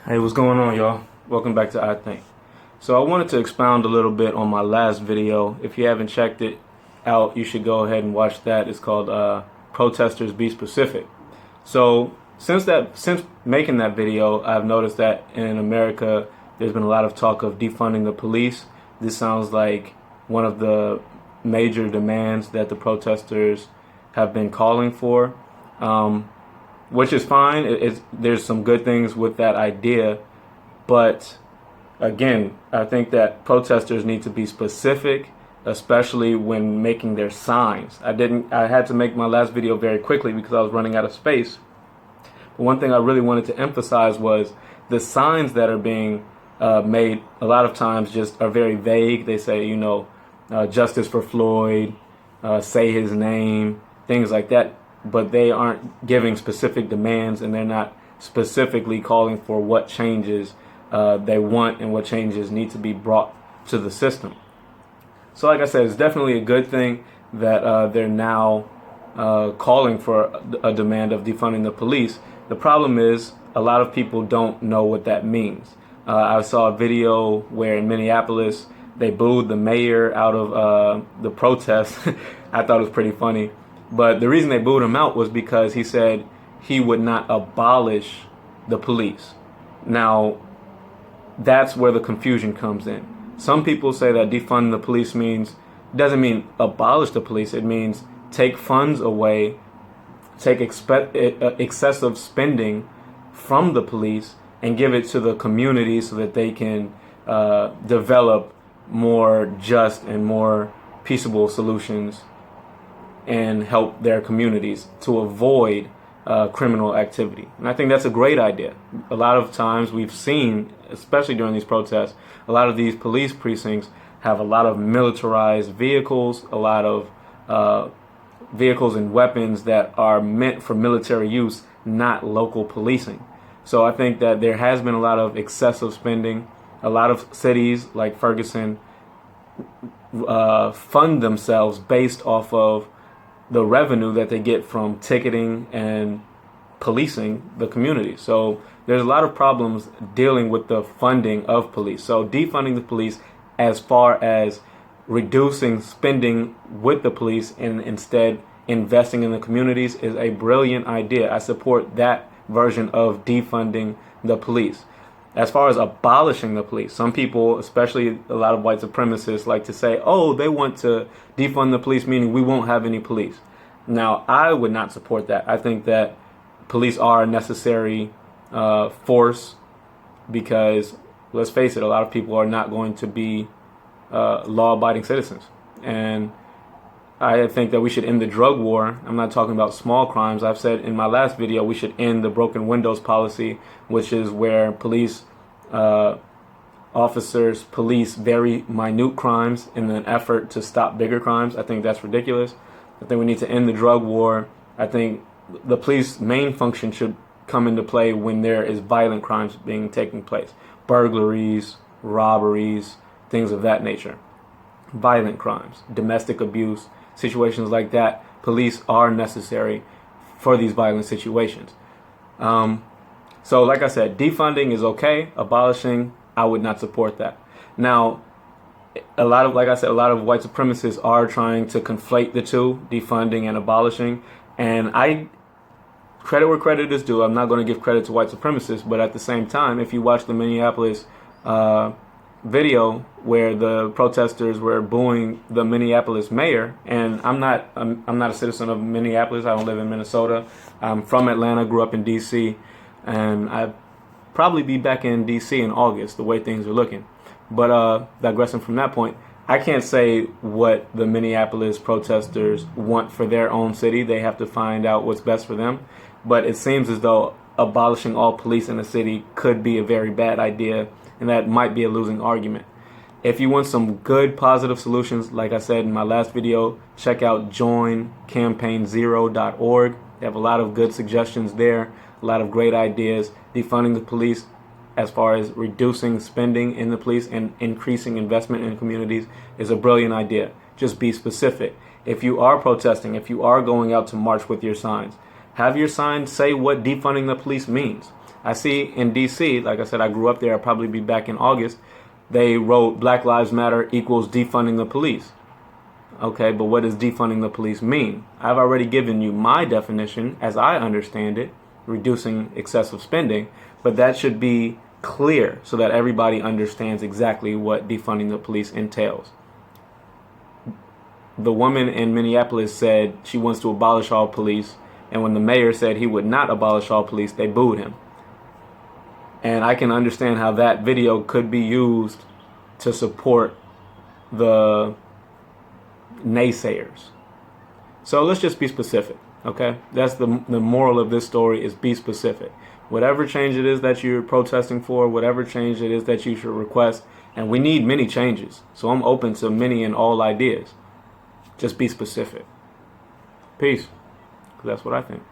Hey, what's going on, y'all? Welcome back to I Think. So I wanted to expound a little bit on my last video. If you haven't checked it out, you should go ahead and watch that. It's called Protesters Be Specific. So since making that video, I've noticed that in America there's been a lot of talk of defunding the police. This sounds like one of the major demands that the protesters have been calling for. Which is fine. There's some good things with that idea, but again, I think that protesters need to be specific, especially when making their signs. I had to make my last video very quickly because I was running out of space. But one thing I really wanted to emphasize was the signs that are being made a lot of times just are very vague. They say, justice for Floyd, say his name, things like that. But they aren't giving specific demands, and they're not specifically calling for what changes they want and what changes need to be brought to the system. So like I said, it's definitely a good thing that they're now calling for a demand of defunding the police. The problem is a lot of people don't know what that means. I saw a video where in Minneapolis they booed the mayor out of the protest. I thought it was pretty funny. But the reason they booed him out was because he said he would not abolish the police. Now, that's where the confusion comes in. Some people say that defund the police doesn't mean abolish the police. It means take funds away, take excessive spending from the police and give it to the community so that they can develop more just and more peaceable solutions and help their communities to avoid criminal activity. And I think that's a great idea. A lot of times we've seen, especially during these protests, a lot of these police precincts have a lot of militarized vehicles, a lot of vehicles and weapons that are meant for military use, not local policing. So I think that there has been a lot of excessive spending. A lot of cities like Ferguson fund themselves based off of the revenue that they get from ticketing and policing the community. So there's a lot of problems dealing with the funding of police. So defunding the police as far as reducing spending with the police and instead investing in the communities is a brilliant idea. I support that version of defunding the police. As far as abolishing the police, some people, especially a lot of white supremacists, like to say, oh, they want to defund the police, meaning we won't have any police. Now, I would not support that. I think that police are a necessary force because, let's face it, a lot of people are not going to be law-abiding citizens. And I think that we should end the drug war. I'm not talking about small crimes. I've said in my last video we should end the broken windows policy, which is where police officers police very minute crimes in an effort to stop bigger crimes. I think that's ridiculous. I think we need to end the drug war. I think the police main function should come into play when there is violent crimes taking place. Burglaries, robberies, things of that nature. Violent crimes, domestic abuse, situations like that. Police are necessary for these violent situations. So like I said, defunding is okay. Abolishing, I would not support that. Now, a lot of white supremacists are trying to conflate the two, defunding and abolishing. And credit where credit is due. I'm not going to give credit to white supremacists, but at the same time, if you watch the Minneapolis video where the protesters were booing the Minneapolis mayor, and I'm not a citizen of Minneapolis. I don't live in Minnesota. I'm from Atlanta, grew up in D.C., and I'll probably be back in D.C. in August, the way things are looking. But digressing from that point, I can't say what the Minneapolis protesters want for their own city. They have to find out what's best for them. But it seems as though abolishing all police in the city could be a very bad idea, and that might be a losing argument. If you want some good, positive solutions, like I said in my last video, check out joincampaignzero.org. They have a lot of good suggestions there, a lot of great ideas. Defunding the police as far as reducing spending in the police and increasing investment in communities is a brilliant idea. Just be specific. If you are protesting, if you are going out to march with your signs, have your signs say what defunding the police means. I see in DC, like I said, I grew up there. I'll probably be back in August. They wrote Black Lives Matter equals defunding the police. Okay, but what does defunding the police mean? I've already given you my definition as I understand it, reducing excessive spending, but that should be clear so that everybody understands exactly what defunding the police entails. The woman in Minneapolis said she wants to abolish all police, and when the mayor said he would not abolish all police, they booed him. And I can understand how that video could be used to support the naysayers. So let's just be specific, okay? That's the moral of this story, is be specific. Whatever change it is that you're protesting for, whatever change it is that you should request, and we need many changes. So I'm open to many and all ideas. Just be specific. Peace. 'Cause that's what I think.